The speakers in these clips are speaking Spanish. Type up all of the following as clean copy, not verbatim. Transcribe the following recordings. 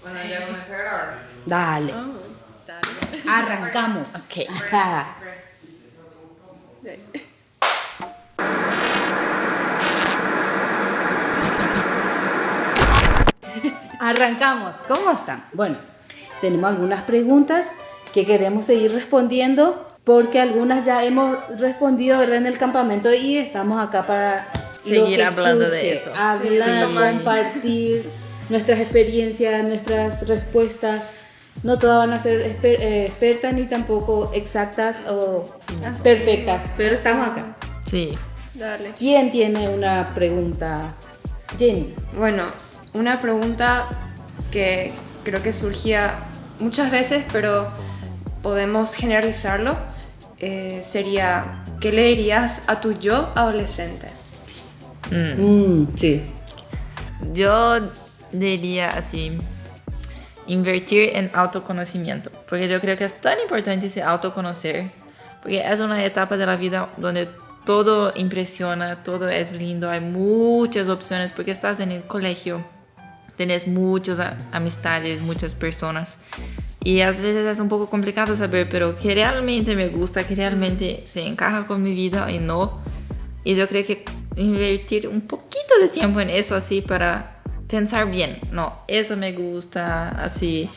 Bueno, ya comencé a grabar. Dale. Oh, dale. Arrancamos. Ok. Ajá. Arrancamos. ¿Cómo están? Bueno, tenemos algunas preguntas que queremos seguir respondiendo porque algunas ya hemos respondido, ¿verdad? En el campamento y estamos acá para Seguir lo que hablando surge, de eso. hablar, Sí. compartir nuestras experiencias, nuestras respuestas. No todas van a ser expertas ni tampoco exactas o perfectas, pero estamos acá. Sí. Dale. ¿Quién tiene una pregunta? Jenny. Bueno, una pregunta que creo que surgía muchas veces, pero podemos generalizarlo, sería, ¿qué le dirías a tu yo adolescente? Sí. Yo diría así, invertir en autoconocimiento, porque yo creo que es tan importante ese autoconocer, porque es una etapa de la vida donde todo impresiona, todo es lindo, hay muchas opciones, porque estás en el colegio, tienes muchas amistades, muchas personas, y a veces es un poco complicado saber, pero que realmente me gusta, que realmente se encaja con mi vida y no. Y yo creo que invertir un poquito de tiempo en eso así para pensar bien, no, eso me gusta, así,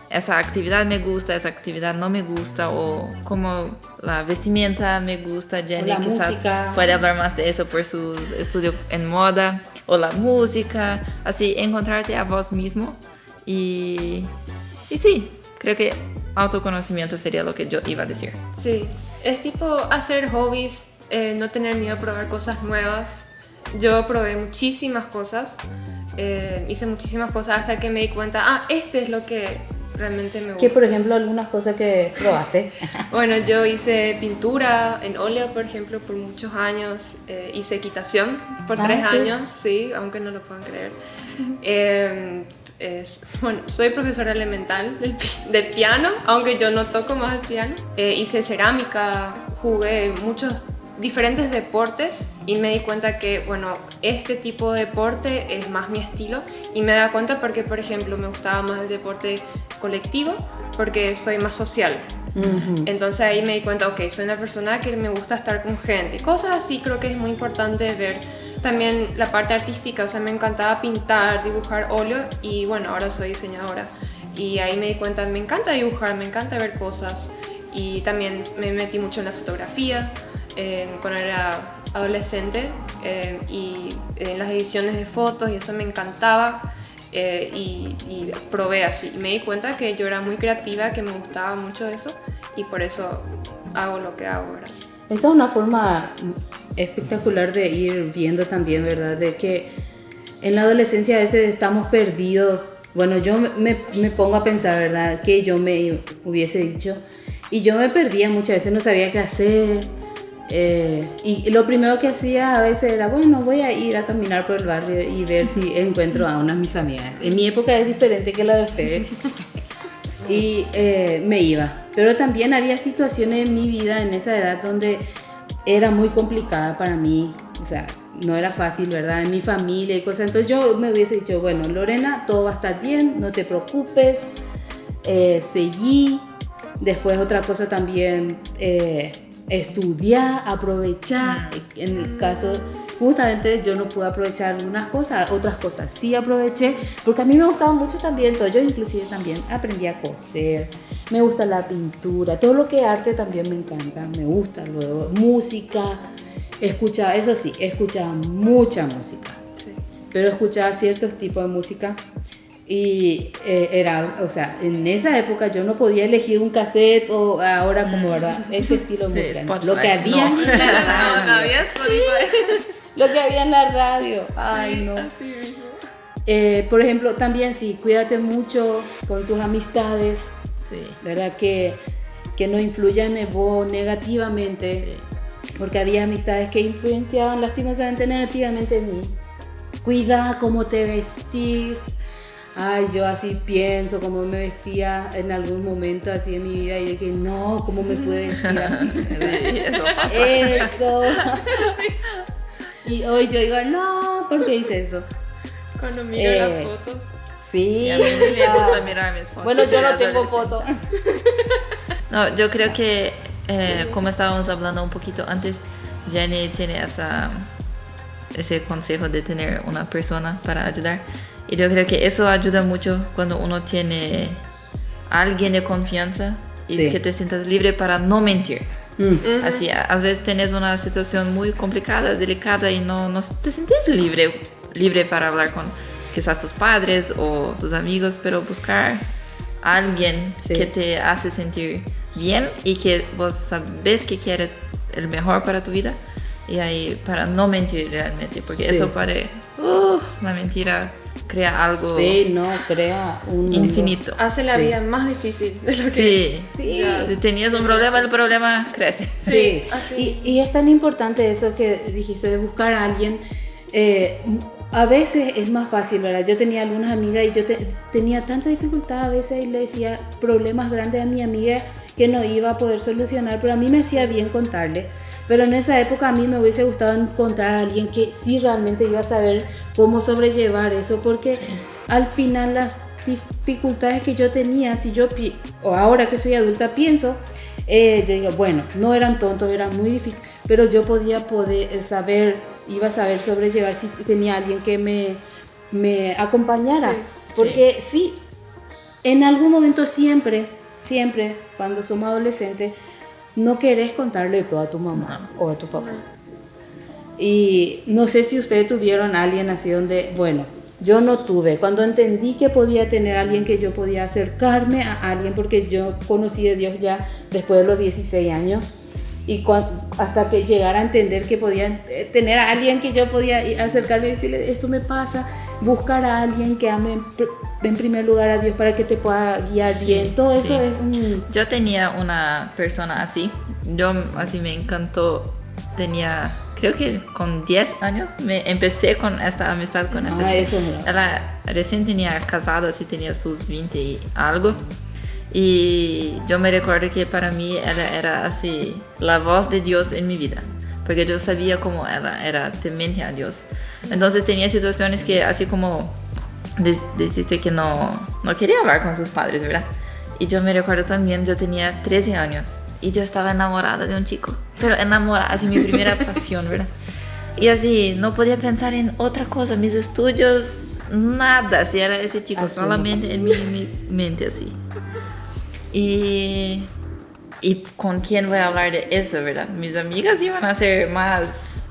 esa actividad me gusta, esa actividad no me gusta, o como la vestimenta me gusta. Jenny la quizás música. puede hablar más de eso por su estudio en moda, o la música, así, encontrarte a vos mismo y sí, creo que autoconocimiento sería lo que yo iba a decir. Sí, es tipo hacer hobbies, no tener miedo a probar cosas nuevas. Yo probé muchísimas cosas, hice muchísimas cosas hasta que me di cuenta, este es lo que realmente me gusta. ¿Qué, por ejemplo, algunas cosas que probaste? Bueno, yo hice pintura en óleo, por ejemplo, por muchos años. Hice equitación por 3 ¿sí? años, sí, aunque no lo puedan creer. Bueno, soy profesora elemental del piano, aunque yo no toco más el piano. Hice cerámica, jugué muchos diferentes deportes y me di cuenta que, bueno, este tipo de deporte es más mi estilo, y me da cuenta porque, por ejemplo, me gustaba más el deporte colectivo porque soy más social. Entonces ahí me di cuenta, ok, soy una persona que me gusta estar con gente, cosas así. Creo que es muy importante ver también la parte artística, o sea, me encantaba pintar, dibujar óleo, y bueno, ahora soy diseñadora, y ahí me di cuenta, me encanta dibujar, me encanta ver cosas, y también me metí mucho en la fotografía cuando era adolescente, y en las ediciones de fotos, y eso me encantaba. Y probé así, y me di cuenta que yo era muy creativa, que me gustaba mucho eso, y por eso hago lo que hago, ¿verdad? Esa es una forma espectacular de ir viendo también, ¿verdad? De que en la adolescencia a veces estamos perdidos. Bueno, yo me pongo a pensar, ¿verdad? Que yo me hubiese dicho, y yo me perdía muchas veces, no sabía qué hacer. Y lo primero que hacía a veces era, bueno, voy a ir a caminar por el barrio y ver si encuentro a unas de mis amigas. En mi época es diferente que la de ustedes. Y me iba. Pero también había situaciones en mi vida en esa edad donde era muy complicada para mí. O sea, no era fácil, ¿verdad? En mi familia y cosas. Entonces yo me hubiese dicho, bueno, Lorena, todo va a estar bien, no te preocupes, seguí. Después otra cosa también, estudiar, aprovechar. En el caso, justamente yo no pude aprovechar algunas cosas, otras cosas sí aproveché, porque a mí me gustaba mucho también todo. Yo inclusive también aprendí a coser, me gusta la pintura, todo lo que es arte también me encanta, me gusta. Luego música, escuchaba, eso sí, escuchaba mucha música, Sí. pero escuchaba ciertos tipos de música. Y era, o sea, en esa época yo no podía elegir un cassette o ahora como, ¿verdad? Este estilo Sí, musical. Spotify, Lo que había no. en la radio. No había Spotify. Lo que había en la radio. Ay, no. Así mismo. Por ejemplo, también sí, cuídate mucho con tus amistades, Sí. ¿verdad? Que no influyan en vos negativamente. Sí. Porque había amistades que influenciaban lastimosamente negativamente en mí. Cuida cómo te vestís. Ay, yo así pienso cómo me vestía en algún momento así en mi vida y dije, no, ¿cómo me pude vestir así? Sí, eso pasa. Eso. Y hoy yo digo, no, ¿por qué hice eso? Cuando miro las fotos. Sí, a mí me gusta mirar mis fotos. Bueno, yo de no tengo adolescencia. foto. No, yo creo que, como estábamos hablando un poquito antes, Jenny tiene ese consejo de tener una persona para ayudar. Y yo creo que eso ayuda mucho cuando uno tiene a alguien de confianza y Sí. que te sientas libre para no mentir. Así, a veces tenés una situación muy complicada, delicada y no te sientes libre para hablar con quizás tus padres o tus amigos, pero buscar a alguien Sí. que te hace sentir bien y que vos sabes que quiere el mejor para tu vida y ahí para no mentir realmente, porque Sí. eso la mentira crea algo Sí, no, crea un mundo. infinito. Hace la Sí. vida más difícil de lo que... Sí. Sí. Si tenías un problema, el problema crece. Sí, así. y es tan importante eso que dijiste de buscar a alguien. A veces es más fácil, ¿verdad? Yo tenía algunas amigas y yo tenía tanta dificultad a veces y le decía problemas grandes a mi amiga que no iba a poder solucionar, pero a mí me hacía bien contarle. Pero en esa época a mí me hubiese gustado encontrar a alguien que sí realmente iba a saber cómo sobrellevar eso, porque al final las dificultades que yo tenía, o ahora que soy adulta pienso, yo digo, bueno, no eran tontos, eran muy difíciles, pero yo iba a saber sobrellevar si tenía alguien que me acompañara. Sí. Porque sí, en algún momento siempre, cuando somos adolescentes, no querés contarle todo a tu mamá o a tu papá. Y no sé si ustedes tuvieron a alguien así donde, bueno, yo no tuve. Cuando entendí que podía tener a alguien, que yo podía acercarme a alguien, porque yo conocí de Dios ya después de los 16 años, y hasta que llegara a entender que podía tener a alguien que yo podía acercarme y decirle, esto me pasa, buscar a alguien que ame en primer lugar a Dios para que te pueda guiar bien. Todo sí. eso es un... Yo tenía una persona así. Yo así me encantó. Tenía, creo que con 10 años, me empecé con esta amistad con esta chica. Eso no. Ella recién tenía casado, así tenía sus 20 y algo. Y yo me recuerdo que para mí ella era así la voz de Dios en mi vida, porque yo sabía cómo ella era temente a Dios. Entonces tenía situaciones que así como deciste que no quería hablar con sus padres, ¿verdad? Y yo me recuerdo también, yo tenía 13 años y yo estaba enamorada de un chico, pero enamorada, así mi primera pasión, ¿verdad? Y así no podía pensar en otra cosa, mis estudios, nada, si era ese chico, Así solamente en mi mente así. Y con quién voy a hablar de eso, ¿verdad? Mis amigas iban a ser más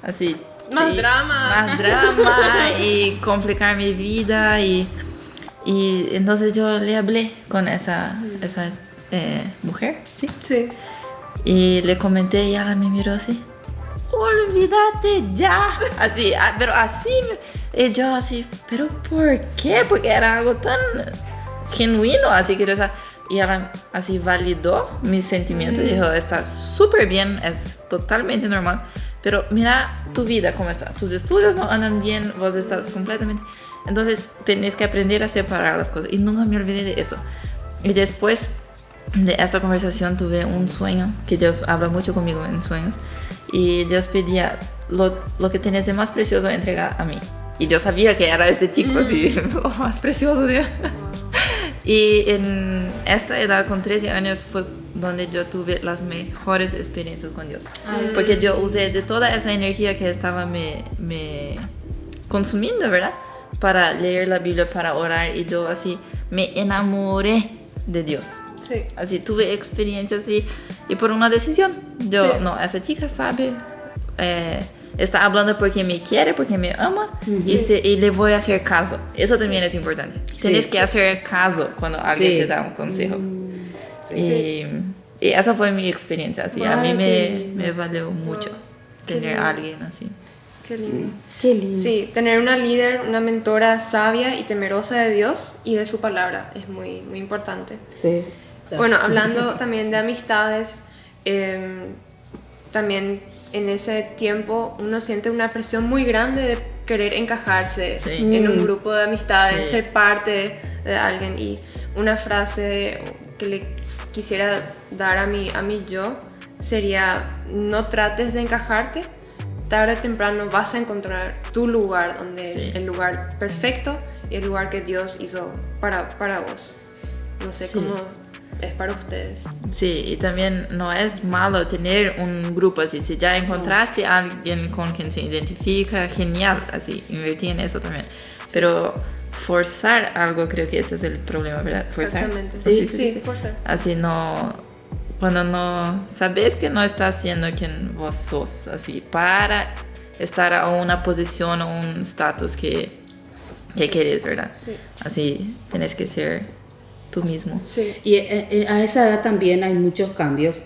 así. Más drama. Más drama y complicar mi vida. Y entonces yo le hablé con esa mujer, ¿sí? Sí. Y le comenté y ella me miró así. Olvídate ya. Así, pero así. Y yo así, ¿pero por qué? Porque era algo tan genuino, así que y ella así validó mis sentimientos. Dijo, está súper bien, es totalmente normal, pero mira tu vida cómo está, tus estudios no andan bien, vos estás completamente, entonces tenés que aprender a separar las cosas. Y nunca me olvidé de eso. Y después de esta conversación tuve un sueño, que Dios habla mucho conmigo en sueños, y Dios pedía lo que tenés de más precioso, entrega a mí. Y yo sabía que era este chico así, lo más precioso, Dios. Y en esta edad, con 13 años, fue donde yo tuve las mejores experiencias con Dios. Porque yo usé de toda esa energía que estaba me consumiendo, ¿verdad? Para leer la Biblia, para orar. Y yo así me enamoré de Dios. Sí. Así tuve experiencias y por una decisión. Yo, Sí. no, esa chica sabe... está hablando porque me quiere, porque me ama, y le voy a hacer caso. Eso también es importante. Tienes que hacer caso cuando alguien te da un consejo. Y esa fue mi experiencia. Así, a mí me valió mucho tener a alguien así. Qué lindo. Qué lindo. Sí, tener una líder, una mentora sabia y temerosa de Dios y de su palabra es muy, muy importante. Sí. Bueno, hablando también de amistades, también en ese tiempo uno siente una presión muy grande de querer encajarse Sí. en un grupo de amistades, Sí. ser parte de alguien. Y una frase que le quisiera dar a mi yo sería: no trates de encajarte, tarde o temprano vas a encontrar tu lugar, donde es el lugar perfecto y el lugar que Dios hizo para vos. No sé cómo es para ustedes. Sí, y también no es malo tener un grupo así. Si ya encontraste a alguien con quien se identifica, genial, así, invertir en eso también. Pero forzar algo, creo que ese es el problema, ¿verdad? Forzar. Exactamente. Sí, forzar. Así no... Cuando no sabes que no estás siendo quien vos sos, así, para estar a una posición o un estatus que querés, ¿verdad? Sí. Así, tienes que ser tú mismo. Sí. Y a esa edad también hay muchos cambios.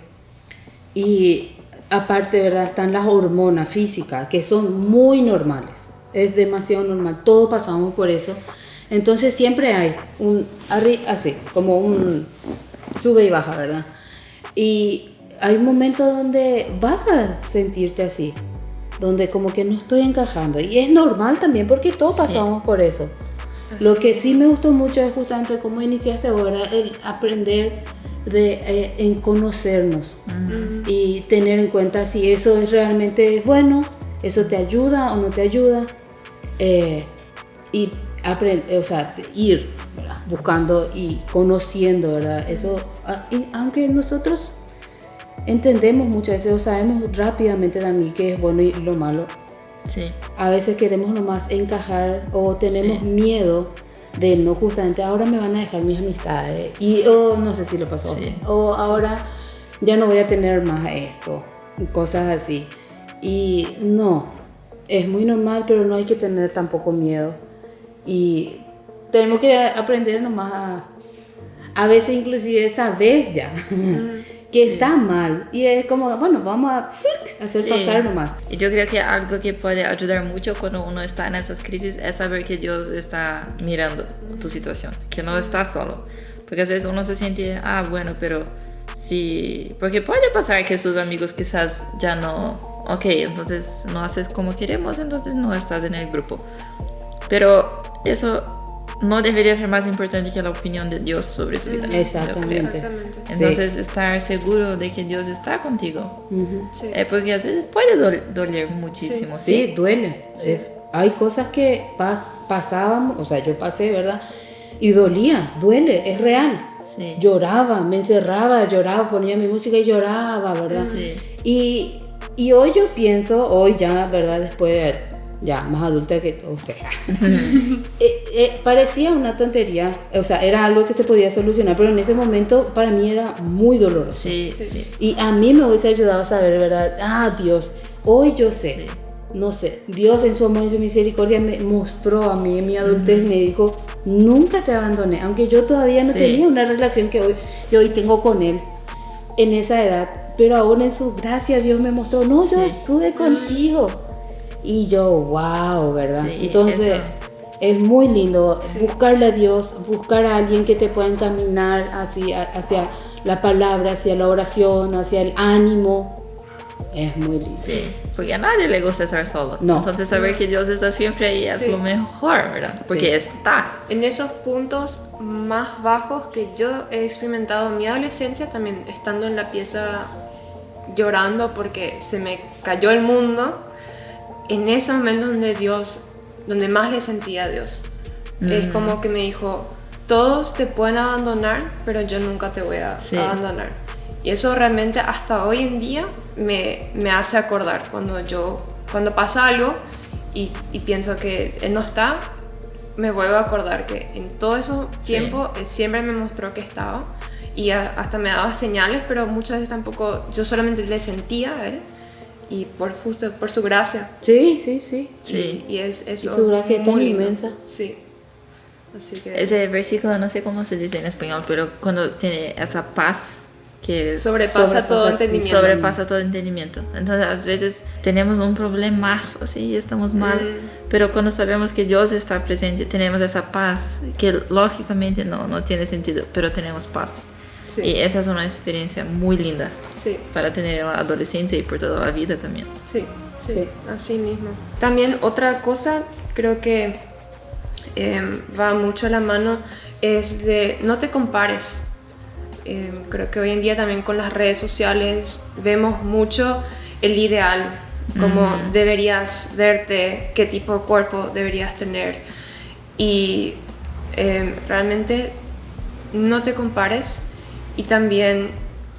Y aparte, ¿verdad? Están las hormonas físicas, que son muy normales. Es demasiado normal. Todos pasamos por eso. Entonces siempre hay así, como un sube y baja, ¿verdad? Y hay momentos donde vas a sentirte así, donde como que no estoy encajando. Y es normal también, porque todos pasamos por eso. Lo que sí me gustó mucho es justamente cómo iniciaste ahora, el aprender en conocernos y tener en cuenta si eso es realmente bueno, eso te ayuda o no te ayuda, y ir, ¿verdad? Buscando y conociendo, ¿verdad? Eso, y aunque nosotros entendemos muchas veces o sabemos rápidamente también qué es bueno y lo malo. Sí. A veces queremos nomás encajar o tenemos miedo de no, justamente ahora me van a dejar mis amistades y no sé si lo pasó, o ahora ya no voy a tener más esto, cosas así. Y no, es muy normal, pero no hay que tener tampoco miedo y tenemos que aprender nomás a veces inclusive sabes ya que está mal y es como, bueno, vamos a hacer pasar nomás. Y yo creo que algo que puede ayudar mucho cuando uno está en esas crisis es saber que Dios está mirando tu situación, que no estás solo, porque a veces uno se siente, bueno, pero sí, porque puede pasar que sus amigos quizás ya no, entonces no haces como queremos, entonces no estás en el grupo, pero eso no debería ser más importante que la opinión de Dios sobre tu vida. Exactamente. Entonces, estar seguro de que Dios está contigo. Sí. Porque a veces puede doler muchísimo. Sí, duele. Sí. Hay cosas que pasábamos, o sea, yo pasé, ¿verdad? Y dolía, duele, es real. Sí. Lloraba, me encerraba, lloraba, ponía mi música y lloraba, ¿verdad? Sí. Y hoy yo pienso, hoy ya, ¿verdad? Después de ya más adulta que usted. Parecía una tontería, o sea, era algo que se podía solucionar, pero en ese momento para mí era muy doloroso. Sí. Y a mí me hubiese ayudado a saber, ¿verdad? Dios, hoy yo sé, no sé, Dios en su amor y su misericordia me mostró a mí en mi adultez, me dijo, nunca te abandoné, aunque yo todavía no tenía una relación que hoy tengo con Él en esa edad, pero aún en su gracia Dios me mostró, no, yo estuve contigo. Y yo, wow, ¿verdad? Sí, entonces eso. es muy lindo buscarle a Dios, buscar a alguien que te pueda encaminar hacia la palabra, hacia la oración, hacia el ánimo. Es muy lindo. Sí, porque a nadie le gusta estar solo. No. Entonces saber que Dios está siempre ahí es lo mejor, ¿verdad? Porque está. En esos puntos más bajos que yo he experimentado en mi adolescencia, también estando en la pieza llorando porque se me cayó el mundo, en ese momento donde más le sentía a Dios. Es como que me dijo, todos te pueden abandonar, pero yo nunca te voy a abandonar. Y eso realmente hasta hoy en día me hace acordar cuando pasa algo y pienso que Él no está, me vuelvo a acordar que en todo ese tiempo Él siempre me mostró que estaba y hasta me daba señales, pero muchas veces tampoco, yo solamente le sentía a Él. Y justo por su gracia. Sí. Y es eso. Y su gracia es tan inmensa. Sí. Así que Ese versículo, no sé cómo se dice en español, pero cuando tiene esa paz que sobrepasa todo entendimiento. Sobrepasa todo entendimiento. Entonces, a veces tenemos un problemazo, sí, estamos mal, pero cuando sabemos que Dios está presente, tenemos esa paz que lógicamente no tiene sentido, pero tenemos paz. Sí. Y esa es una experiencia muy linda para tener en la adolescencia y por toda la vida también. Sí, así mismo. También otra cosa, creo que va mucho a la mano, es de no te compares. Creo que hoy en día también con las redes sociales vemos mucho el ideal cómo deberías verte, qué tipo de cuerpo deberías tener. Y realmente no te compares, y también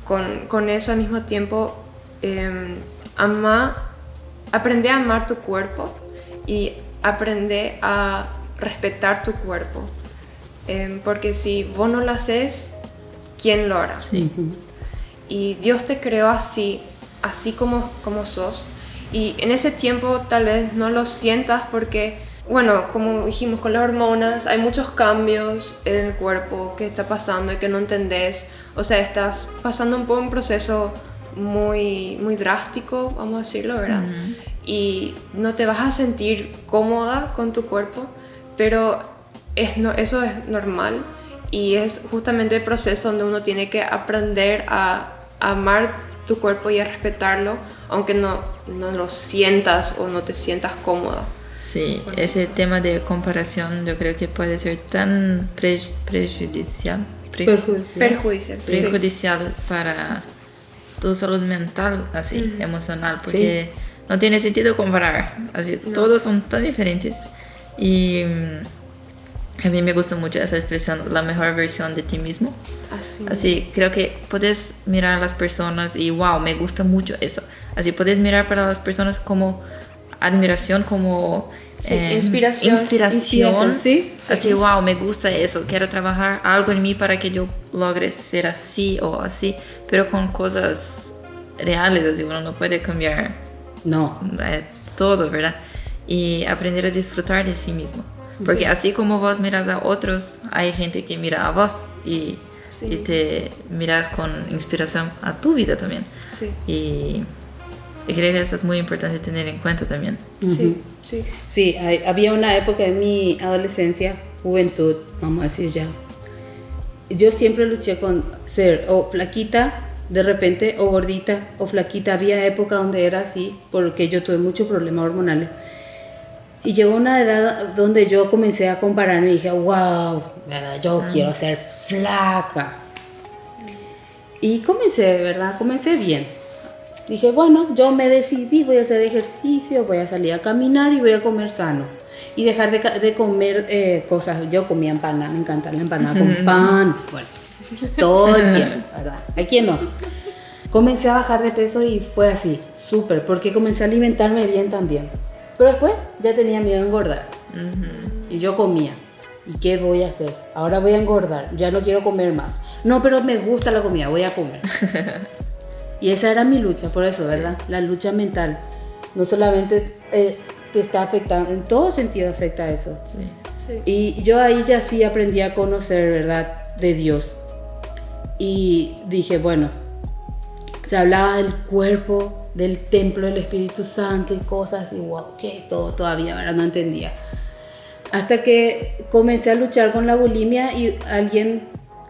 con eso al mismo tiempo aprende a amar tu cuerpo y aprende a respetar tu cuerpo, porque si vos no lo haces, ¿quién lo hará? Sí. Y Dios te creó así como sos, y en ese tiempo tal vez no lo sientas porque, bueno, como dijimos, con las hormonas hay muchos cambios en el cuerpo que está pasando y que no entendés. O sea, estás pasando por un proceso muy, muy drástico, vamos a decirlo, ¿verdad? Y no te vas a sentir cómoda con tu cuerpo, pero eso es normal, y es justamente el proceso donde uno tiene que aprender a amar tu cuerpo y a respetarlo, aunque no lo sientas o no te sientas cómoda. Sí, ese tema de comparación yo creo que puede ser tan perjudicial para tu salud mental, así, emocional, porque no tiene sentido comparar, así, todos son tan diferentes. Y a mí me gusta mucho esa expresión, la mejor versión de ti mismo. Así, creo que puedes mirar a las personas y wow, me gusta mucho eso. Así, puedes mirar para las personas como admiración, como inspiración. ¿Sí? Así, wow, me gusta eso, quiero trabajar algo en mí para que yo logre ser así o así, pero con cosas reales, así, uno no puede cambiar todo, ¿verdad? Y aprender a disfrutar de sí mismo. Porque así como vos miras a otros, hay gente que mira a vos y te miras con inspiración a tu vida también. Y creo que eso es muy importante tener en cuenta también. Sí, había una época en mi adolescencia, juventud, vamos a decir ya. Yo siempre luché con ser o flaquita de repente, o gordita o flaquita. Había época donde era así, porque yo tuve muchos problemas hormonales. Y llegó una edad donde yo comencé a compararme y dije, wow, ¿verdad? Yo quiero ser flaca. Y comencé bien. Dije, bueno, yo me decidí, voy a hacer ejercicio, voy a salir a caminar y voy a comer sano. Y dejar de comer cosas. Yo comía empanada, me encanta la empanada con pan. Bueno, todo el tiempo, ¿verdad? ¿A quién no? Comencé a bajar de peso y fue así, súper, porque comencé a alimentarme bien también. Pero después ya tenía miedo a engordar. Y yo comía. ¿Y qué voy a hacer? Ahora voy a engordar, ya no quiero comer más. No, pero me gusta la comida, voy a comer. Y esa era mi lucha, por eso, ¿verdad? La lucha mental. No solamente te está afectando, en todo sentido afecta eso. Y yo ahí ya sí aprendí a conocer, ¿verdad? De Dios. Y dije, bueno, se hablaba del cuerpo, del templo del Espíritu Santo y cosas así, wow, que todavía, ¿verdad? No entendía. Hasta que comencé a luchar con la bulimia y alguien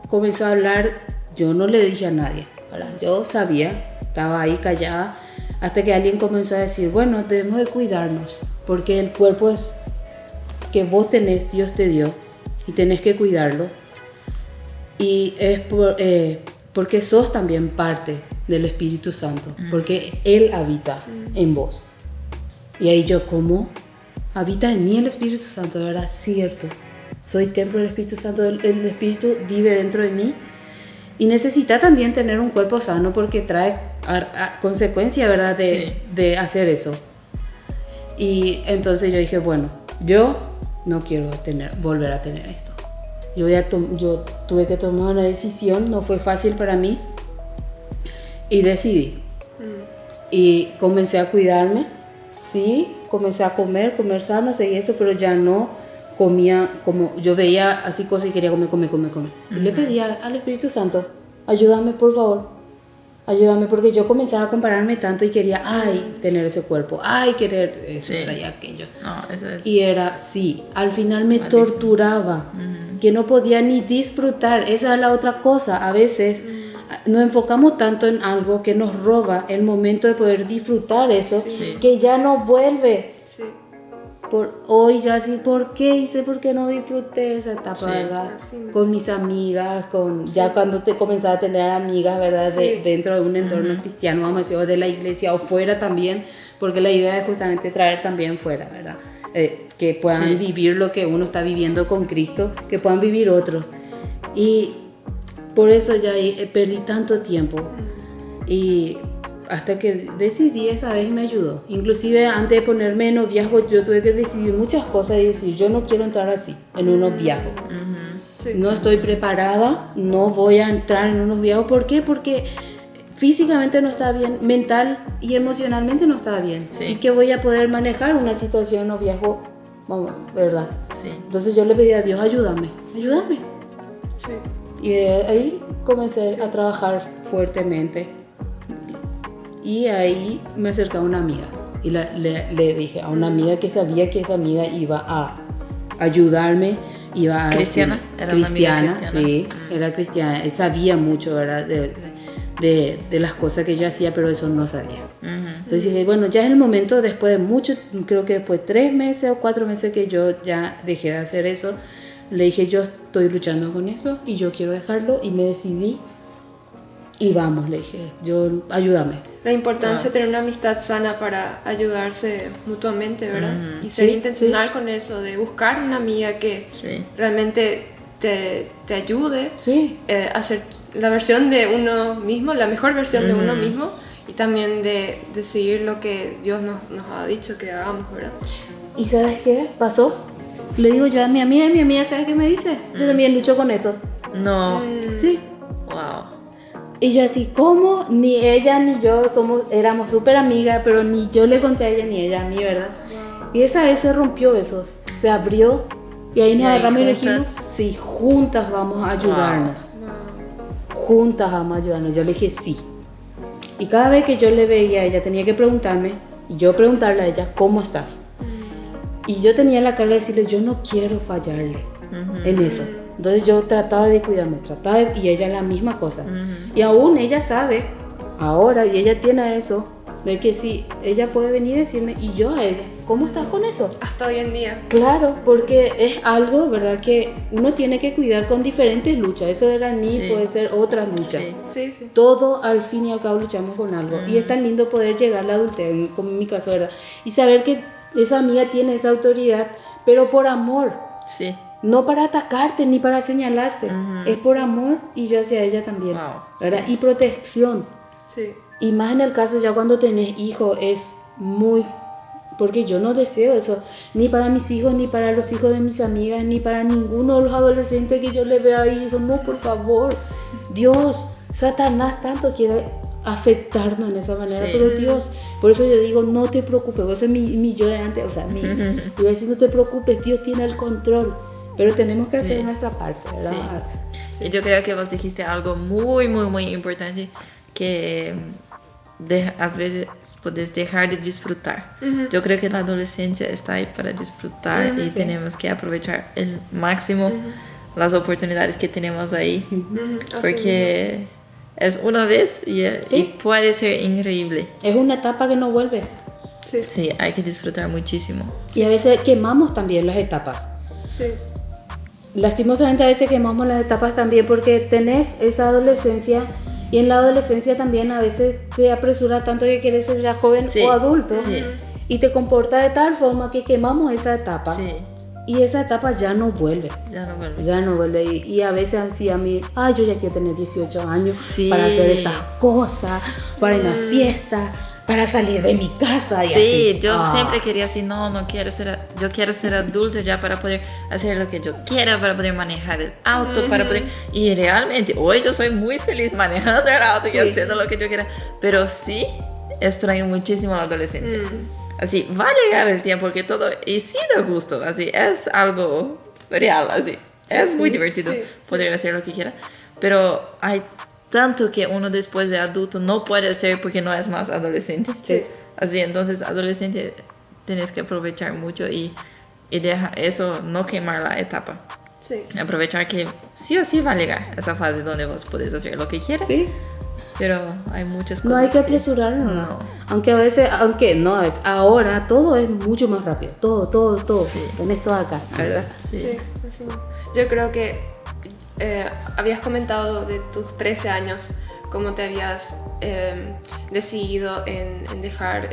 comenzó a hablar. Yo no le dije a nadie, ¿verdad? Yo sabía, estaba ahí callada, hasta que alguien comenzó a decir, bueno, debemos de cuidarnos, porque el cuerpo es que vos tenés, Dios te dio, y tenés que cuidarlo. Y es porque sos también parte del Espíritu Santo, porque Él habita en vos. Y ahí yo, ¿cómo? Habita en mí el Espíritu Santo, ¿verdad? Cierto, soy templo del Espíritu Santo, el Espíritu vive dentro de mí. Y necesita también tener un cuerpo sano, porque trae consecuencia, ¿verdad? De hacer eso. Y entonces yo dije, bueno, yo no quiero volver a tener esto. Yo tuve que tomar una decisión, no fue fácil para mí. Y decidí. Y comencé a cuidarme. Sí, comencé a comer sano, seguí eso, pero ya no comía como yo veía así cosas y quería comer. Y le pedía al Espíritu Santo, ayúdame por favor, ayúdame, porque yo comenzaba a compararme tanto y quería, tener ese cuerpo, querer eso, y aquello. No, eso es... Y era, al final me torturaba, que no podía ni disfrutar. Esa es la otra cosa, a veces nos enfocamos tanto en algo que nos roba el momento de poder disfrutar eso, que ya no vuelve. hoy yo así, ¿por qué hice? ¿Por qué no disfruté esa etapa, Sí, verdad? así. Con mis amigas, ya cuando te comenzaba a tener amigas, ¿verdad? Sí. Dentro de un entorno cristiano, vamos a decir, o de la iglesia o fuera también, porque la idea es justamente traer también fuera, ¿verdad? Que puedan Sí. vivir lo que uno está viviendo con Cristo, que puedan vivir otros. Y por eso ya perdí tanto tiempo. Y hasta que decidí esa vez me ayudó. Inclusive antes de ponerme en noviazgo yo tuve que decidir muchas cosas y decir, yo no quiero entrar así, en un noviazgo. Sí. No estoy preparada, no voy a entrar en un noviazgo. ¿Por qué? Porque físicamente no estaba bien, mental y emocionalmente no estaba bien. Sí. Y que voy a poder manejar una situación de noviazgo, vamos, ¿verdad? Sí. Entonces yo le pedí a Dios, ayúdame. Sí. Y ahí comencé a trabajar fuertemente. Y ahí me acerqué a una amiga. Y le dije a una amiga que sabía que esa amiga iba a ayudarme. Iba a ¿Cristiana? Era una amiga cristiana, cristiana. sí, era cristiana. Sabía mucho, ¿verdad? De las cosas que yo hacía, pero eso no sabía. Entonces dije, bueno, ya es el momento, después de mucho, creo que después de 3 meses o 4 meses que yo ya dejé de hacer eso, le dije, yo estoy luchando con eso y yo quiero dejarlo, y me decidí y vamos, le dije, ayúdame. La importancia de tener una amistad sana para ayudarse mutuamente, ¿verdad? Y ser Sí, intencional con eso, de buscar una amiga que Sí. realmente te ayude Sí, a ser la versión de uno mismo, la mejor versión de uno mismo, y también de seguir lo que Dios nos ha dicho que hagamos, ¿verdad? ¿y sabes qué pasó? Le digo yo a mi amiga, ¿sabes qué me dice? Yo también lucho con eso. No. Sí. Wow. Y yo así, ¿cómo? Ni ella ni yo éramos súper amigas, pero ni yo le conté a ella ni ella a mí, ¿verdad? Y esa vez se rompió eso, se abrió, y ahí nos Y ahí agarramos y dijimos, juntas. sí, juntas vamos a ayudarnos. Juntas vamos a ayudarnos. Yo le dije sí. Y cada vez que yo le veía, ella tenía que preguntarme, y yo preguntarle a ella, ¿cómo estás? Y yo tenía la carga de decirle, yo no quiero fallarle en eso. Entonces yo trataba de cuidarme, y ella la misma cosa. Y aún ella sabe, ahora, y ella tiene eso, de que sí, ella puede venir y decirme, y yo a ella, ¿cómo estás con eso? Hasta hoy en día. Claro, porque es algo, ¿verdad? Que uno tiene que cuidar con diferentes luchas. Eso era en mí, Sí. puede ser otra lucha. Sí. Sí, sí. Todo al fin y al cabo luchamos con algo. Y es tan lindo poder llegar a la adultez, como en mi caso, ¿verdad? Y saber que esa amiga tiene esa autoridad, pero por amor. Sí. No para atacarte ni para señalarte. Es por amor, y yo hacia ella también. Wow, ¿Verdad? Y protección. Sí. Y más en el caso ya cuando tenés hijos, es muy... Porque yo no deseo eso, ni para mis hijos, ni para los hijos de mis amigas, ni para ninguno de los adolescentes que yo le vea ahí. Digo, no, por favor, Dios, Satanás tanto quiere afectarnos en esa manera, Sí. pero Dios, por eso yo digo, no te preocupes, eso es mi yo de antes, o sea, iba a decir, no te preocupes, Dios tiene el control, pero tenemos que hacer Sí. nuestra parte, ¿verdad? Y yo creo que vos dijiste algo muy, muy, muy importante, que a veces puedes dejar de disfrutar. Yo creo que la adolescencia está ahí para disfrutar, y tenemos que aprovechar el máximo las oportunidades que tenemos ahí, Así porque es una vez y Sí. puede ser increíble. Es una etapa que no vuelve, mismo. Sí. Sí, hay que disfrutar muchísimo. y a veces quemamos también las etapas. Sí. Lastimosamente a veces quemamos las etapas también, porque tenés esa adolescencia, y en la adolescencia también a veces te apresura tanto que quieres ser ya joven Sí, o adulto, sí. y te comporta de tal forma que quemamos esa etapa, Sí, y esa etapa ya no vuelve. ya no vuelve. Ya no vuelve, y a veces así a mí, yo ya quiero tener 18 años Sí. para hacer estas cosas, para ir a una fiesta, para salir de mi casa y Sí, así. yo siempre quería así, no quiero ser, yo quiero ser adulto ya para poder hacer lo que yo quiera, para poder manejar el auto, para poder, y realmente hoy yo soy muy feliz manejando el auto y haciendo lo que yo quiera, pero sí extraño muchísimo la adolescencia. Así, va a llegar el tiempo que todo, y sí da gusto, así, es algo real, así, es muy divertido sí, poder hacer lo que quiera, pero hay tanto que uno después de adulto no puede hacer porque no es más adolescente. Sí. Así, entonces, adolescente, tienes que aprovechar mucho y deja eso, no quemar la etapa. Sí. Aprovechar que sí o sí va a llegar esa fase donde vos podés hacer lo que quieras. Sí, Pero hay muchas cosas. No hay que apresurarlo, ¿no? No. Aunque a veces, ahora todo es mucho más rápido. Todo. Sí. Tenés todo acá, ¿verdad? Sí. Así. Yo creo que habías comentado de tus 13 años, cómo te habías decidido en dejar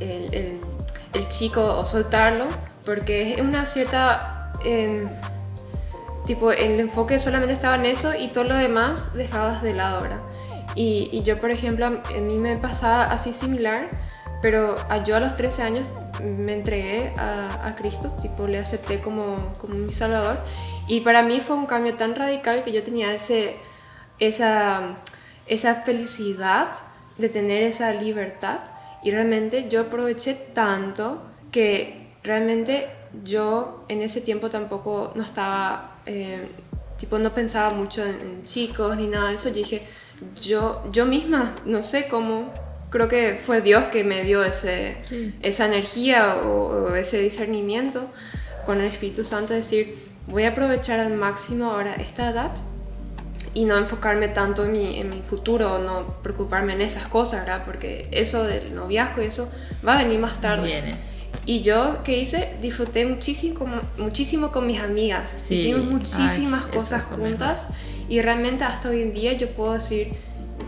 el chico o soltarlo, porque es una cierta... tipo, el enfoque solamente estaba en eso y todo lo demás dejabas de lado, ¿verdad? Y yo, por ejemplo, a mí me pasaba así similar, pero yo a los 13 años me entregué a Cristo, tipo, le acepté como mi Salvador, y para mí fue un cambio tan radical que yo tenía esa felicidad de tener esa libertad, y realmente yo aproveché tanto que realmente yo en ese tiempo tampoco no estaba, tipo, no pensaba mucho en chicos ni nada de eso. Yo dije, yo misma, no sé cómo, creo que fue Dios que me dio esa energía o ese discernimiento con el Espíritu Santo, decir, voy a aprovechar al máximo ahora esta edad y no enfocarme tanto en mi futuro, no preocuparme en esas cosas, ¿verdad? Porque eso del noviazgo y eso va a venir más tarde. Viene. Y yo, ¿qué hice? Disfruté muchísimo con mis amigas. Sí. Hicimos muchísimas cosas eso es juntas. Y realmente hasta hoy en día yo puedo decir,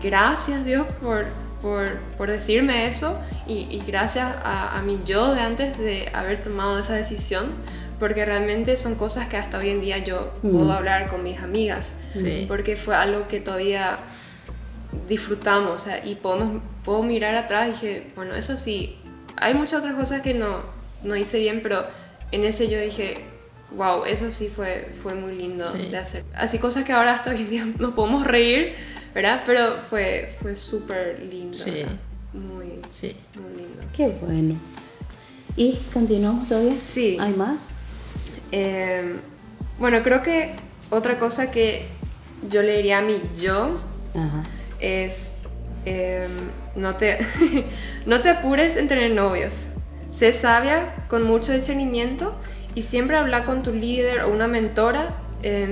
gracias Dios por decirme eso. Y gracias a mi yo de antes de haber tomado esa decisión. Porque realmente son cosas que hasta hoy en día yo puedo hablar con mis amigas. Sí. Porque fue algo que todavía disfrutamos. O sea, y puedo mirar atrás y dije, bueno, eso sí. Hay muchas otras cosas que no hice bien, pero en ese yo dije, wow, eso sí fue muy lindo de hacer. Así cosas que ahora hasta hoy en día nos podemos reír, ¿verdad? Pero fue súper lindo, Sí. ¿verdad? Muy lindo. Qué bueno. ¿Y continuamos todavía? Sí. ¿Hay más? Bueno, creo que otra cosa que yo le diría a mi yo Ajá. es... no te apures en tener novios. Sé sabia, con mucho discernimiento, y siempre habla con tu líder o una mentora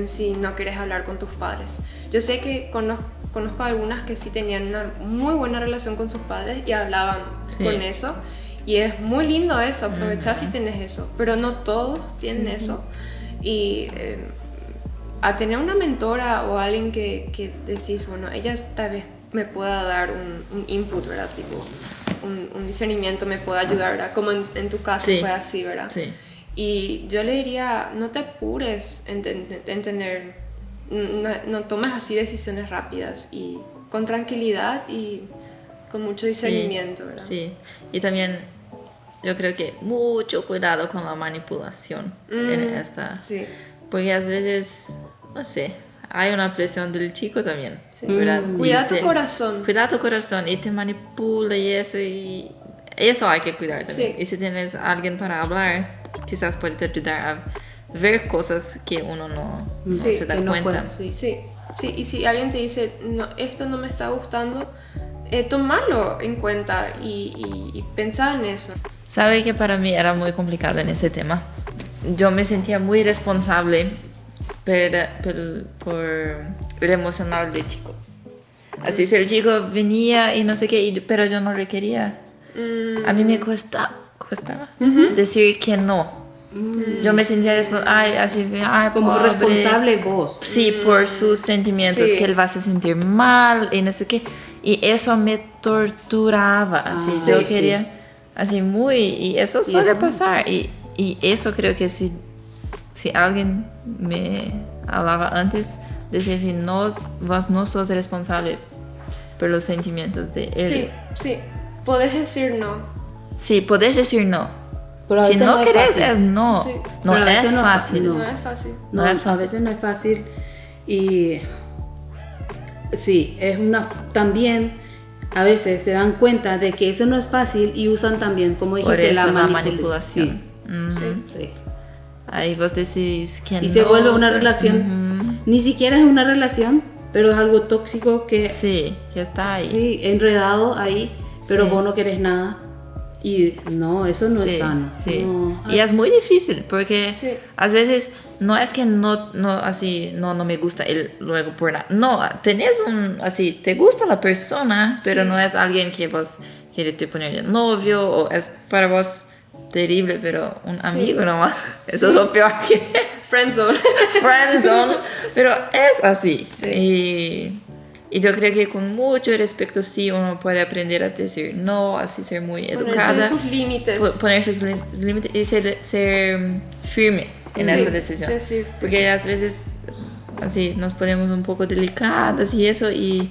si no quieres hablar con tus padres. Yo sé que conozco algunas que sí tenían una muy buena relación con sus padres y hablaban con eso, y es muy lindo eso, aprovechar si tienes eso, pero no todos tienen eso. Y a tener una mentora o alguien que decís, bueno, ella tal vez me pueda dar un input, ¿verdad? Tipo, un discernimiento me pueda ayudar, ¿verdad? Como en tu caso fue así, ¿verdad? Sí. Y yo le diría, no te apures en tener, no tomes así decisiones rápidas, y con tranquilidad y con mucho discernimiento, ¿verdad? Sí, y también yo creo que mucho cuidado con la manipulación en esta. Sí. Porque a veces, no sé, hay una presión del chico también, ¿verdad? Cuida tu corazón. Cuida tu corazón y te manipula y eso hay que cuidar también. Sí. Y si tienes a alguien para hablar, quizás puede te ayudar a ver cosas que uno no se da cuenta. Sí. Y si alguien te dice, no, esto no me está gustando, tomarlo en cuenta y pensar en eso. Sabe que para mí era muy complicado en ese tema. Yo me sentía muy responsable por el emocional del chico. Así si el chico venía y no sé qué, pero yo no le quería. A mí me costaba decir que no. Yo me sentía como pobre. responsable vos. Sí, por sus sentimientos, que él va a se sentir mal y no sé qué. Y eso me torturaba. Así yo quería, así muy, y eso suele pasar. Y eso creo que si alguien me hablaba antes, decía así, no, vos no sos responsable por los sentimientos de él. Sí, podés decir no. Sí, podés decir no. Pero si no querés, fácil. es no. Sí. No Pero a es veces fácil. No es fácil. No es A fácil. veces no es fácil. Y sí, también a veces se dan cuenta de que eso no es fácil y usan también, como Por dijiste, eso la manipulación. Sí. Ahí vos decís que Y no. se vuelve una relación, ni siquiera es una relación, pero es algo tóxico que Sí, que está ahí. sí, enredado ahí, pero Sí. vos no querés nada. Y no, eso no es sano. Sí. No. Y es muy difícil porque Sí. a veces no es que no me gusta él luego por nada. No, tenés así, te gusta la persona, pero Sí. no es alguien que vos quieres te poner de novio o es para vos terrible, pero un amigo nomás. Eso es lo peor que Friendzone. friendzone, pero es así. Y yo creo que con mucho respeto sí uno puede aprender a decir no, así ser muy educada. Ponerse sus límites. Ponerse sus límites y ser firme en Sí, esa decisión. decir. Porque a veces así nos ponemos un poco delicadas y eso, y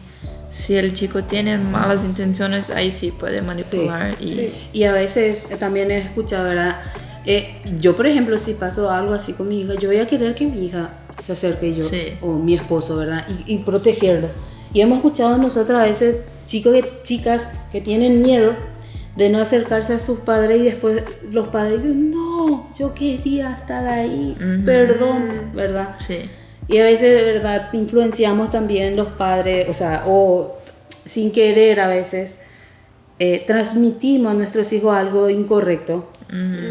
si el chico tiene malas intenciones, ahí sí puede manipular. Sí. Y a veces también he escuchado, ¿verdad? Yo, por ejemplo, si paso algo así con mi hija, yo voy a querer que mi hija se acerque yo, Sí. o mi esposo, ¿verdad? Y protegerlo. Y hemos escuchado nosotros a veces chicas que tienen miedo de no acercarse a sus padres y después los padres dicen, no, yo quería estar ahí, perdón, ¿verdad? Sí. Y a veces, de verdad, influenciamos también los padres, o sea, o sin querer a veces, transmitimos a nuestros hijos algo incorrecto,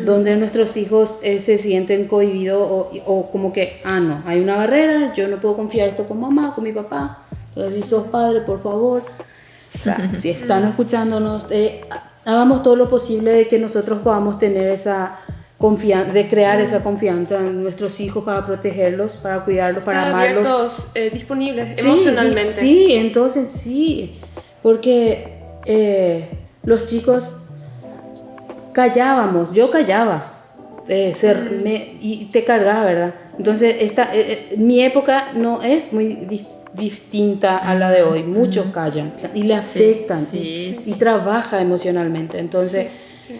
donde nuestros hijos se sienten cohibidos o como que, no, hay una barrera, yo no puedo confiar esto con mamá, con mi papá, entonces si sos padre, por favor, o sea, si están escuchándonos, hagamos todo lo posible de que nosotros podamos tener esa confianza, de crear esa confianza en nuestros hijos para protegerlos, para cuidarlos, para Estar amarlos. abiertos, disponibles Sí, emocionalmente. Sí, entonces sí, porque los chicos callábamos, yo callaba, y te cargaba, ¿verdad? Entonces mi época no es muy distinta a la de hoy, muchos callan y le afectan y trabaja emocionalmente, entonces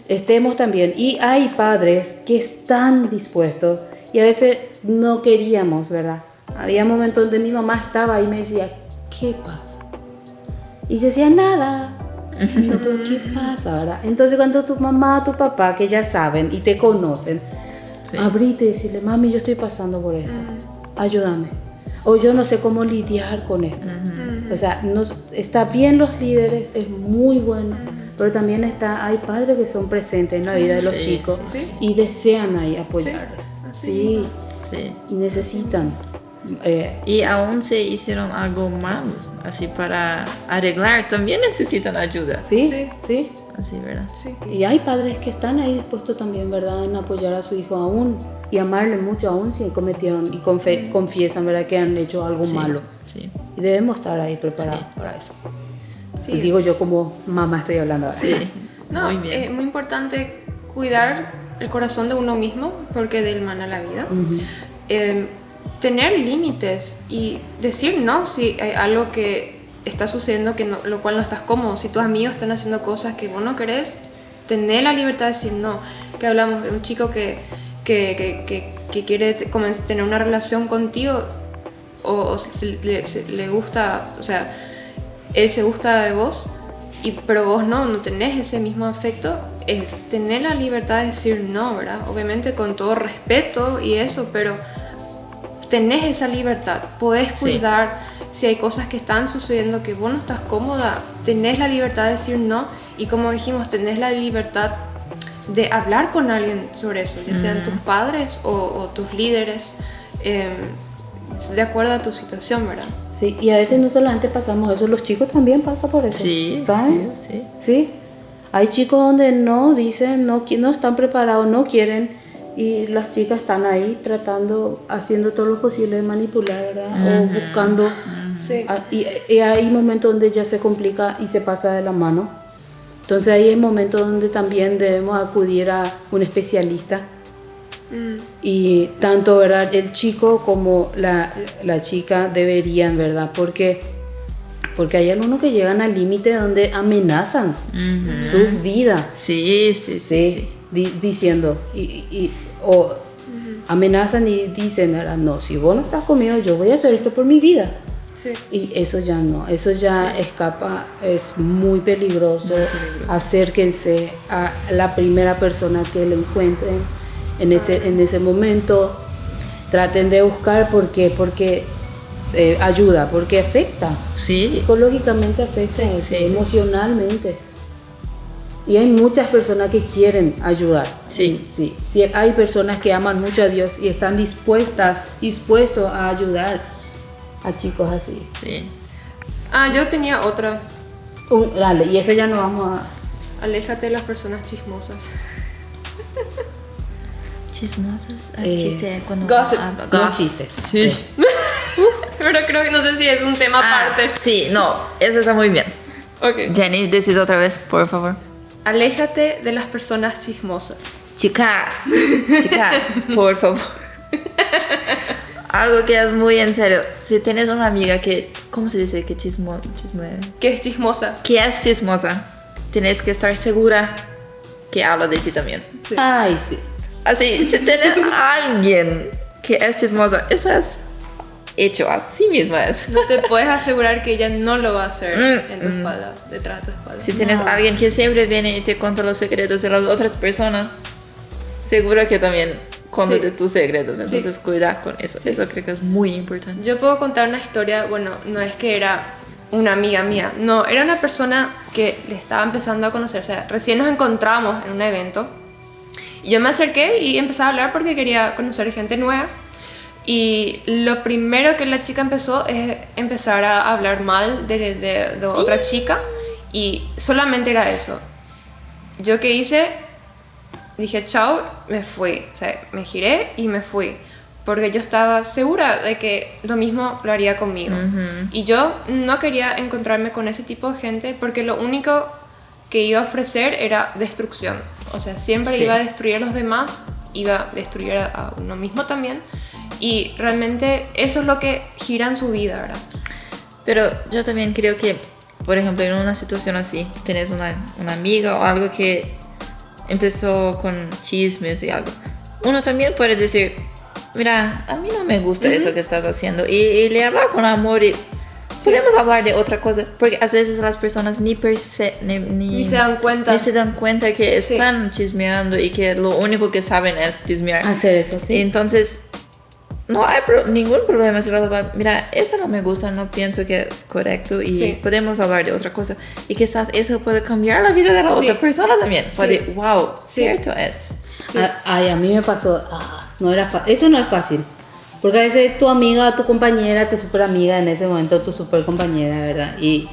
estemos también, y hay padres que están dispuestos y a veces no queríamos, ¿verdad? Había momentos donde mi mamá estaba y me decía, ¿qué pasa? Y yo decía, nada. No, pero ¿qué pasa, verdad? Entonces cuando tu mamá o tu papá, que ya saben y te conocen, abrite y decirle, mami, yo estoy pasando por esto, ayúdame. O yo no sé cómo lidiar con esto. O sea, está bien los líderes, es muy bueno, pero también hay padres que son presentes en la vida de los chicos y desean ahí apoyarlos. Sí. Y necesitan. Y aún se hicieron algo mal, así para arreglar, también necesitan ayuda. Sí. Así, ¿verdad? Sí. Y hay padres que están ahí dispuestos también, ¿verdad?, en apoyar a su hijo aún y amarle mucho aún si cometieron y confiesan, ¿verdad?, que han hecho algo malo. Sí. Y debemos estar ahí preparados para eso. Sí, Y digo yo como mamá estoy hablando ahora. Sí. No, Muy bien. es muy importante cuidar el corazón de uno mismo porque de él mana la vida. Tener límites y decir no si hay algo que está sucediendo que lo cual no estás cómodo. Si tus amigos están haciendo cosas que vos no querés, tener la libertad de decir no. Que hablamos de un chico que quiere tener una relación contigo o le gusta, o sea, él se gusta de vos, pero vos no tenés ese mismo afecto. Tener la libertad de decir no, ¿verdad? Obviamente con todo respeto y eso, pero tenés esa libertad, podés cuidar. Si hay cosas que están sucediendo que vos no estás cómoda, tenés la libertad de decir no, y como dijimos, tenés la libertad de hablar con alguien sobre eso, ya sean tus padres o tus líderes, de acuerdo a tu situación, ¿verdad? Sí, y a veces no solamente pasamos eso, los chicos también pasan por eso. Sí, ¿saben? sí. Hay chicos donde no dicen, no están preparados, no quieren, y las chicas están ahí haciendo todo lo posible de manipular, ¿verdad? O buscando. Sí. Y hay momentos donde ya se complica y se pasa de la mano. Entonces ahí hay momentos donde también debemos acudir a un especialista. Y tanto, ¿verdad?, el chico como la chica deberían, ¿verdad? Porque hay algunos que llegan al límite donde amenazan sus vidas. Sí. Diciendo o amenazan y dicen, ¿verdad?, no, si vos no estás conmigo, yo voy a hacer esto por mi vida. Sí. Y eso ya no, eso ya escapa, es muy peligroso. Acérquense a la primera persona que lo encuentren en ese momento. Traten de buscar porque ayuda, porque afecta. Sí. Psicológicamente afecta, Sí. emocionalmente. Y hay muchas personas que quieren ayudar. Sí. Sí. Sí, hay personas que aman mucho a Dios y están dispuestos a ayudar a chicos así. Sí. Yo tenía otra. Dale, y esa ya no vamos a... Aléjate de las personas chismosas. Chismosas. Chiste cuando gossip. No chiste. Sí. Pero creo que no sé si es un tema aparte. Sí, no, eso está muy bien. Ok. Jenny, decís otra vez, por favor. Aléjate de las personas chismosas. Chicas, por favor. Algo que es muy en serio. Si tienes una amiga que, ¿cómo se dice? Que ¿Qué es chismosa? que es chismosa, tienes que estar segura que habla de ti también. Sí. Ay, sí. Así, si tienes a alguien que es chismosa, eso es hecho así mismo es. No te puedes asegurar que ella no lo va a hacer en tu espalda, detrás de tu espalda. Si tienes a alguien que siempre viene y te cuenta los secretos de las otras personas, seguro que también cuenta de tus secretos. Entonces cuida con eso. Sí. Eso creo que es muy importante. Yo puedo contar una historia, bueno, no es que era una amiga mía, no, era una persona que le estaba empezando a conocer, o sea, recién nos encontramos en un evento y yo me acerqué y empecé a hablar porque quería conocer gente nueva. Y lo primero que la chica empezó es empezar a hablar mal de otra chica y solamente era eso. Yo qué hice, dije chao, me fui, o sea, me giré y me fui porque yo estaba segura de que lo mismo lo haría conmigo. Y yo no quería encontrarme con ese tipo de gente porque lo único que iba a ofrecer era destrucción, o sea, siempre iba a destruir a los demás, iba a destruir a uno mismo también. Y realmente eso es lo que gira en su vida, ¿verdad? Pero yo también creo que, por ejemplo, en una situación así, tienes una amiga o algo que empezó con chismes y algo. Uno también puede decir, mira, a mí no me gusta eso que estás haciendo. Y le habla con amor y podemos hablar de otra cosa. Porque a veces las personas ni se dan cuenta. Ni se dan cuenta que están chismeando y que lo único que saben es chismear. Hacer eso, sí. Entonces... no hay ningún problema si vas a hablar, mira, eso no me gusta, no pienso que es correcto y podemos hablar de otra cosa. Y quizás eso puede cambiar la vida de la otra persona también. Puede, wow, cierto es. Sí. A mí me pasó, no era eso no es fácil. Porque a veces tu amiga, tu compañera, tu super amiga en ese momento, tu super compañera, ¿verdad? Y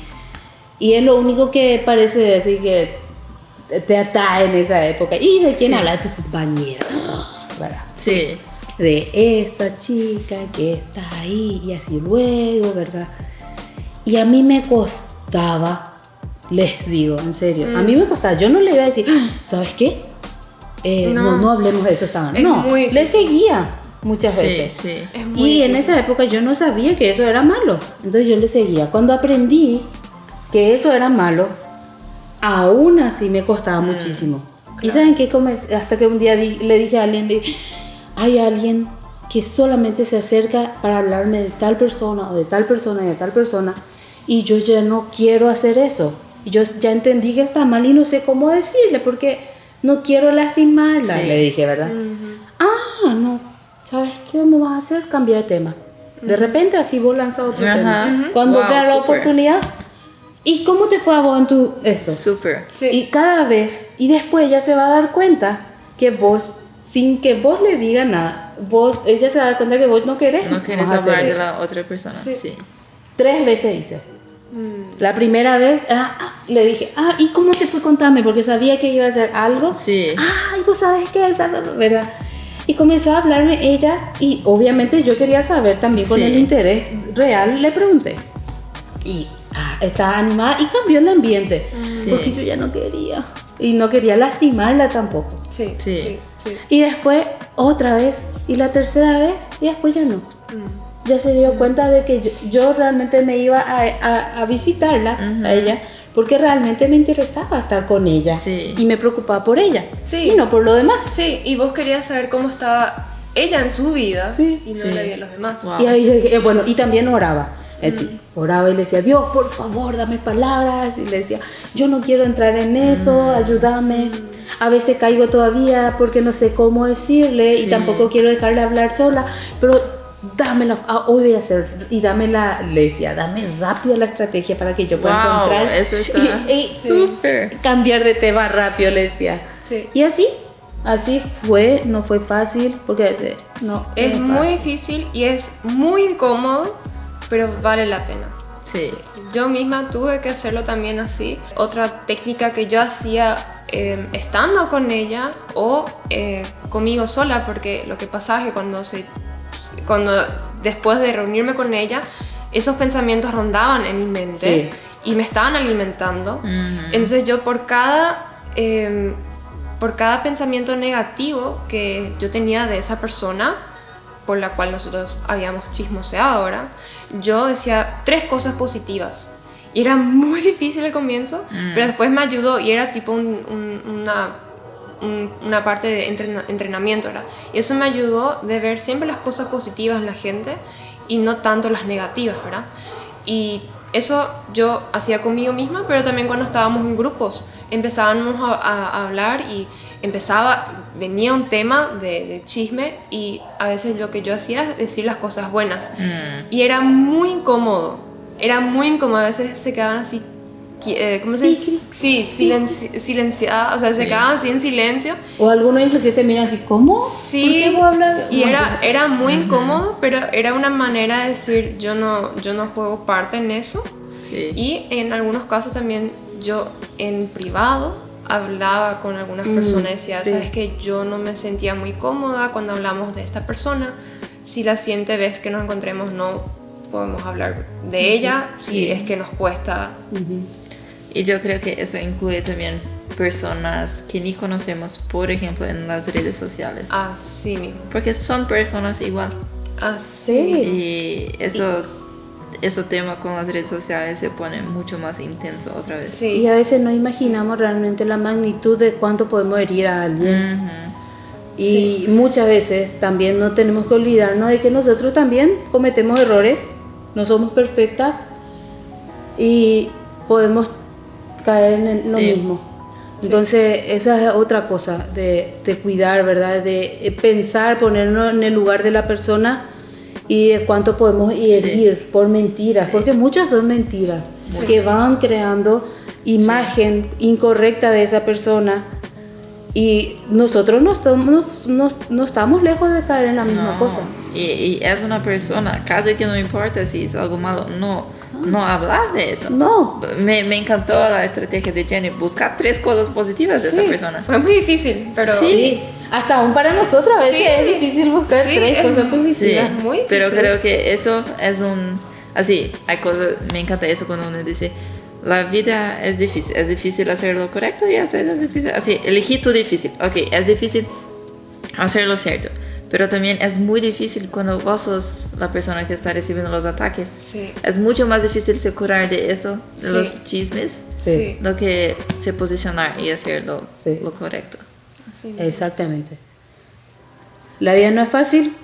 es lo único que parece decir que te atrae en esa época. ¿Y de quién habla tu compañera? ¿Verdad? Sí. De esta chica que está ahí y así luego, ¿verdad? Y a mí me costaba, les digo, en serio, a mí me costaba, yo no le iba a decir, ¿sabes qué? No hablemos de eso esta mañana. No, le seguía muchas veces. Sí. Y en esa época yo no sabía que eso era malo, entonces yo le seguía. Cuando aprendí que eso era malo, aún así me costaba muchísimo. Claro. Y ¿saben qué? Hasta que un día le dije a alguien, hay alguien que solamente se acerca para hablarme de tal persona o de tal persona y de tal persona y yo ya no quiero hacer eso. Yo ya entendí que está mal y no sé cómo decirle porque no quiero lastimarla, le dije, ¿verdad? No, ¿sabes qué vamos a hacer? Cambiar de tema. De repente así vos lanzas otro tema. Cuando veas la oportunidad. ¿Y cómo te fue a vos en esto? Súper. Sí. Y cada vez, y después ella se va a dar cuenta que vos, sin que vos le digas nada, ella se da cuenta que vos no querés. No querés hablar de la otra persona, sí. 3 veces hice. La primera vez le dije, ¿y cómo te fue? Contame, porque sabía que iba a hacer algo. Sí. Y vos sabes qué, ¿verdad? Y comenzó a hablarme ella y obviamente yo quería saber también con el interés real, le pregunté. Y estaba animada y cambió el ambiente, porque yo ya no quería. Y no quería lastimarla tampoco. Sí. Y después otra vez, y la tercera vez, y después ya no. Ya se dio cuenta de que yo realmente me iba a visitarla, a ella, porque realmente me interesaba estar con ella. Y me preocupaba por ella, y no por lo demás. Sí, y vos querías saber cómo estaba ella en su vida, y no la vida de los demás. Wow. Y ahí yo dije, y también oraba. Oraba y le decía, Dios, por favor, dame palabras. Y le decía, yo no quiero entrar en eso, ayúdame. A veces caigo todavía porque no sé cómo decirle y tampoco quiero dejarle hablar sola. Pero hoy voy a hacer, y le decía, dame rápido la estrategia para que yo pueda encontrar. Eso está súper. Cambiar de tema rápido, le decía. Sí. Y así fue, no fue fácil, porque a veces no. Es no muy fácil. difícil y es muy incómodo, pero vale la pena. Sí. Yo misma tuve que hacerlo también así. Otra técnica que yo hacía estando con ella o conmigo sola, porque lo que pasaba es que cuando después de reunirme con ella, esos pensamientos rondaban en mi mente y me estaban alimentando. Entonces yo por cada pensamiento negativo que yo tenía de esa persona, por la cual nosotros habíamos chismoseado ahora, yo decía 3 cosas positivas. Y era muy difícil al comienzo, pero después me ayudó y era tipo una parte de entrenamiento, ¿verdad? Y eso me ayudó de ver siempre las cosas positivas en la gente y no tanto las negativas, ¿verdad? Y eso yo hacía conmigo misma, pero también cuando estábamos en grupos empezábamos a hablar y venía un tema de chisme y a veces lo que yo hacía es decir las cosas buenas. Y era muy incómodo. A veces se quedaban así, ¿cómo se dice? Sí, silenciadas, o sea, se quedaban así en silencio. O algunos inclusive te miran así, ¿cómo? Sí, ¿Por qué vos hablas? y era muy incómodo, pero era una manera de decir, yo no juego parte en eso. Sí. Y en algunos casos también yo en privado hablaba con algunas personas y decía, sabes que yo no me sentía muy cómoda cuando hablamos de esta persona, si la siguiente vez que nos encontremos no podemos hablar de ella, si es que nos cuesta. Y yo creo que eso incluye también personas que ni conocemos, por ejemplo, en las redes sociales. Así mismo. Porque son personas igual. Así. Y ese tema con las redes sociales se pone mucho más intenso otra vez. Sí. Y a veces no imaginamos realmente la magnitud de cuánto podemos herir a alguien. Y muchas veces también no tenemos que olvidarnos de que nosotros también cometemos errores, no somos perfectas y podemos caer en lo mismo. Entonces esa es otra cosa de cuidar, ¿verdad? De pensar, ponernos en el lugar de la persona y de cuánto podemos herir por mentiras, porque muchas son mentiras que van creando imagen incorrecta de esa persona. Y nosotros no estamos lejos de caer en la misma cosa. Y es una persona, casi que no importa si hizo algo malo, no hablas de eso. No. Me encantó la estrategia de Jenny, buscar 3 cosas positivas de esa persona. Fue muy difícil, pero... Sí, hasta aún para nosotros a veces es difícil buscar 3 cosas positivas. Sí, muy difícil. pero creo que eso es así, hay cosas, me encanta eso cuando uno dice... La vida es difícil hacer lo correcto y a veces es difícil, así, elegí tu difícil, ok, es difícil hacer lo cierto, pero también es muy difícil cuando vos sos la persona que está recibiendo los ataques. Sí. Es mucho más difícil se curar de eso, de los chismes, Sí. lo que se posicionar y hacer lo correcto. Así. Exactamente. La vida no es fácil,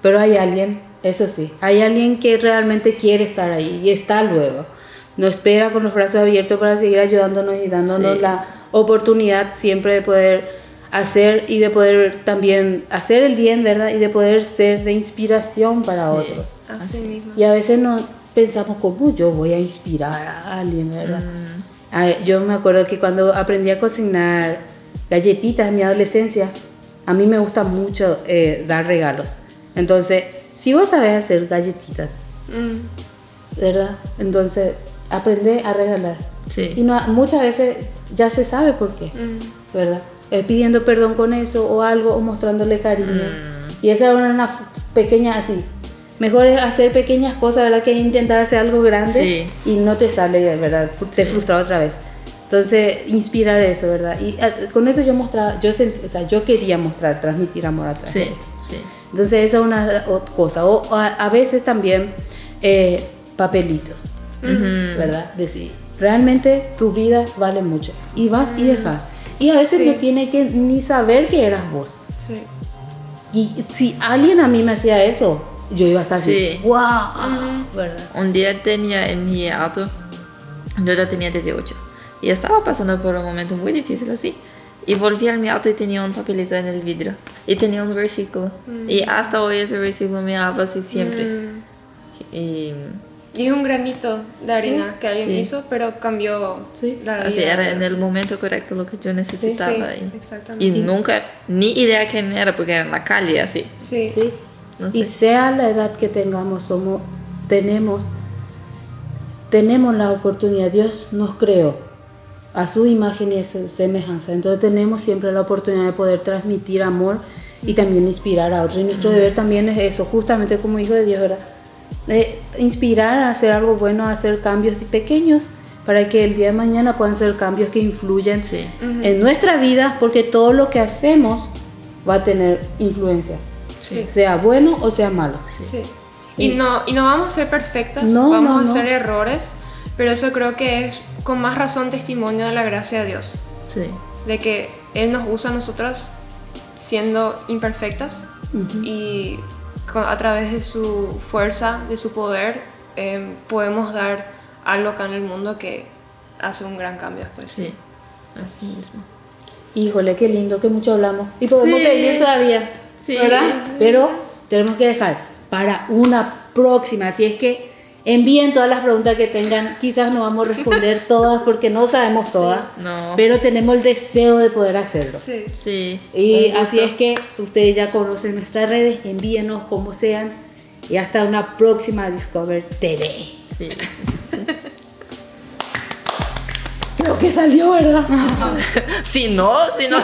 pero hay alguien, eso sí, hay alguien que realmente quiere estar ahí y está luego. Nos espera con los brazos abiertos para seguir ayudándonos y dándonos la oportunidad siempre de poder hacer y de poder también hacer el bien, ¿verdad? Y de poder ser de inspiración para otros. Así mismo. Y a veces no pensamos, ¿cómo yo voy a inspirar a alguien, verdad? Yo me acuerdo que cuando aprendí a cocinar galletitas en mi adolescencia, a mí me gusta mucho dar regalos. Entonces, si vos sabés hacer galletitas, ¿verdad? Entonces, aprende a regalar. Sí. Y muchas veces ya se sabe por qué, ¿verdad? Pidiendo perdón con eso o algo, o mostrándole cariño. Y esa es una pequeña así. Mejor es hacer pequeñas cosas, ¿verdad? Que intentar hacer algo grande y no te sale, ¿verdad? Te frustra otra vez. Entonces, inspirar eso, ¿verdad? Y con eso yo mostraba, yo quería transmitir amor a través de eso. Sí. Entonces, esa es una cosa. O a veces también papelitos, ¿verdad? Decir, realmente tu vida vale mucho. Y vas y dejas. Y a veces no tiene que ni saber que eras vos. Sí. Y si alguien a mí me hacía eso, yo iba a estar así, wow, ¿verdad? Un día tenía en mi auto, yo ya tenía 18 y estaba pasando por un momento muy difícil así. Y volví a mi auto y tenía un papelito en el vidrio. Y tenía un versículo. Y hasta hoy ese versículo me habla así siempre. Y es un granito de arena que alguien Sí. hizo, pero cambió Sí. la vida. así era en el momento correcto lo que yo necesitaba. Sí, y exactamente. nunca, ni idea quién era, porque era en la calle así. Sí. ¿sí? No Y sé. sea la edad que tengamos, tenemos la oportunidad. Dios nos creó a su imagen y a su semejanza. Entonces tenemos siempre la oportunidad de poder transmitir amor y también inspirar a otros. Y nuestro deber también es eso, justamente como hijo de Dios, ¿verdad? De inspirar a hacer algo bueno, a hacer cambios pequeños para que el día de mañana puedan ser cambios que influyen Sí. en nuestra vida, porque todo lo que hacemos va a tener influencia, Sí. sea bueno o sea malo. Sí. Y no vamos a ser perfectas, No, vamos no, a no. hacer errores, pero eso creo que es con más razón testimonio de la gracia de Dios, Sí. de que Él nos usa a nosotras siendo imperfectas y a través de su fuerza, de su poder, podemos dar algo acá en el mundo que hace un gran cambio después. Sí. Así mismo. Híjole, qué lindo, que mucho hablamos. Y podemos Sí. seguir todavía, Sí. ¿verdad? Pero tenemos que dejar para una próxima. Así es que envíen todas las preguntas que tengan. Quizás no vamos a responder todas porque no sabemos todas, No. pero tenemos el deseo de poder hacerlo. Sí. Sí. Y un así es gusto. que ustedes ya conocen nuestras redes, envíenos como sean. Y hasta una próxima Discover TV. Sí. Creo que salió, ¿verdad? Si no sale.